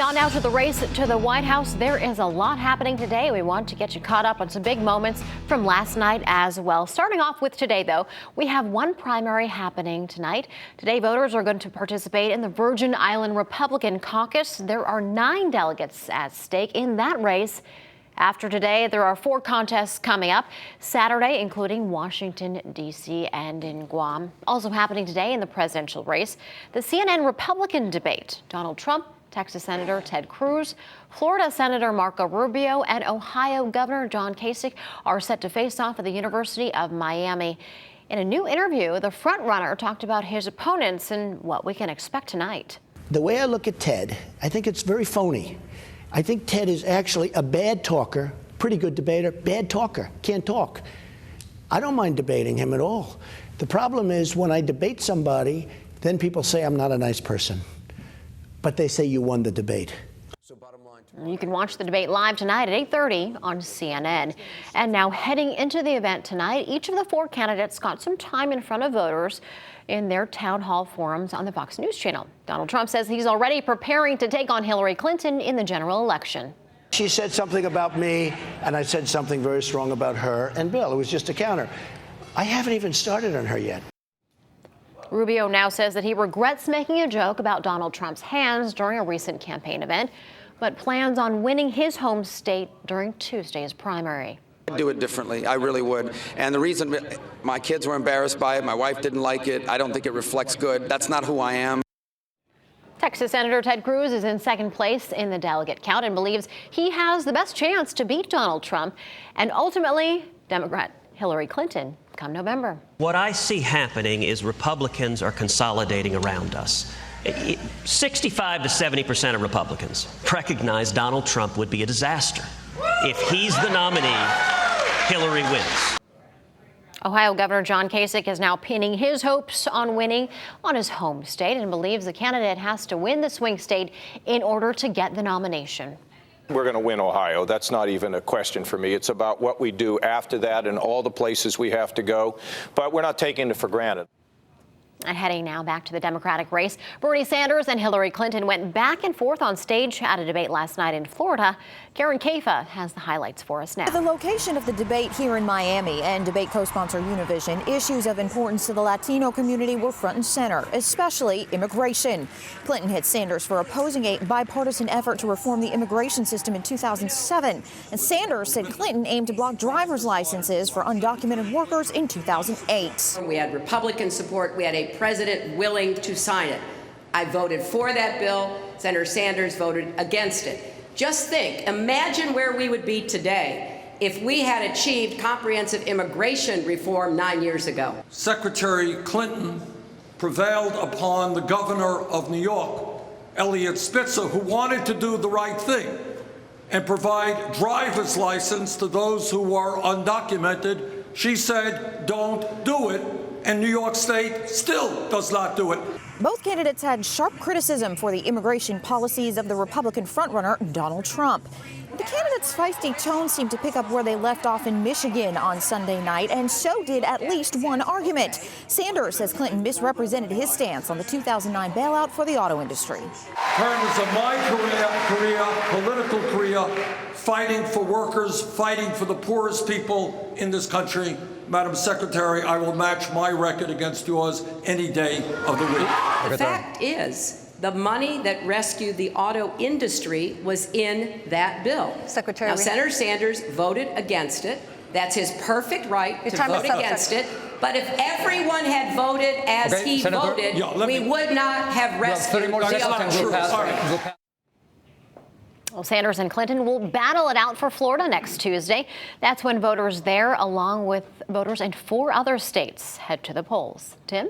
On now to the race to the White House. There is a lot happening today. We want to get you caught up on some big moments from last night as well. Starting off with today, though, we have one primary happening tonight. Today, voters are going to participate in the Virgin Island Republican caucus. There are 9 delegates at stake in that race. After today, there are 4 contests coming up Saturday, including Washington, D.C. and in Guam. Also happening today in the presidential race, the CNN Republican debate. Donald Trump, Texas Senator Ted Cruz, Florida Senator Marco Rubio, and Ohio Governor John Kasich are set to face off at the University of Miami. In a new interview, the frontrunner talked about his opponents and what we can expect tonight. The way I look at Ted, I think it's very phony. I think Ted is actually a bad talker, pretty good debater, bad talker, can't talk. I don't mind debating him at all. The problem is when I debate somebody, then people say I'm not a nice person. But they say you won the debate. So bottom line, you can watch the debate live tonight at 8:30 on CNN. And now heading into the event tonight, each of the 4 candidates got some time in front of voters in their town hall forums on the Fox News channel. Donald Trump says he's already preparing to take on Hillary Clinton in the general election. She said something about me, and I said something very strong about her and Bill. It was just a counter. I haven't even started on her yet. Rubio now says that he regrets making a joke about Donald Trump's hands during a recent campaign event, but plans on winning his home state during Tuesday's primary. I'd do it differently. I really would. And the reason my kids were embarrassed by it, my wife didn't like it, I don't think it reflects good. That's not who I am. Texas Senator Ted Cruz is in second place in the delegate count and believes he has the best chance to beat Donald Trump and ultimately Democrat Hillary Clinton come November. What I see happening is Republicans are consolidating around us. 65 to 70% of Republicans recognize Donald Trump would be a disaster. If he's the nominee, Hillary wins. Ohio Governor John Kasich is now pinning his hopes on winning on his home state and believes the candidate has to win the swing state in order to get the nomination. We're going to win Ohio. That's not even a question for me. It's about what we do after that and all the places we have to go. But we're not taking it for granted. And heading now back to the Democratic race, Bernie Sanders and Hillary Clinton went back and forth on stage at a debate last night in Florida. Karen Caifa has the highlights for us now. The location of the debate here in Miami and debate co-sponsor Univision, issues of importance to the Latino community were front and center, especially immigration. Clinton hit Sanders for opposing a bipartisan effort to reform the immigration system in 2007. And Sanders said Clinton aimed to block driver's licenses for undocumented workers in 2008. We had Republican support. We had a president willing to sign it. I voted for that bill. Senator Sanders voted against it. Just think, imagine where we would be today if we had achieved comprehensive immigration reform 9 years ago. Secretary Clinton prevailed upon the governor of New York, Eliot Spitzer, who wanted to do the right thing and provide driver's license to those who were undocumented. She said, don't do it. And New York State still does not do it. Both candidates had sharp criticism for the immigration policies of the Republican frontrunner, Donald Trump. The candidates' feisty tone seemed to pick up where they left off in Michigan on Sunday night, and so did at least one argument. Sanders says Clinton misrepresented his stance on the 2009 bailout for the auto industry. In terms of my political career, fighting for workers, fighting for the poorest people in this country, Madam Secretary, I will match my record against yours any day of the week. The fact is, the money that rescued the auto industry was in that bill. Secretary, now, Senator Sanders voted against it. That's his perfect right to vote against it. But if everyone had voted as he voted, we would not have rescued the auto. Well, Sanders and Clinton will battle it out for Florida next Tuesday. That's when voters there, along with voters in 4 other states, head to the polls. Tim?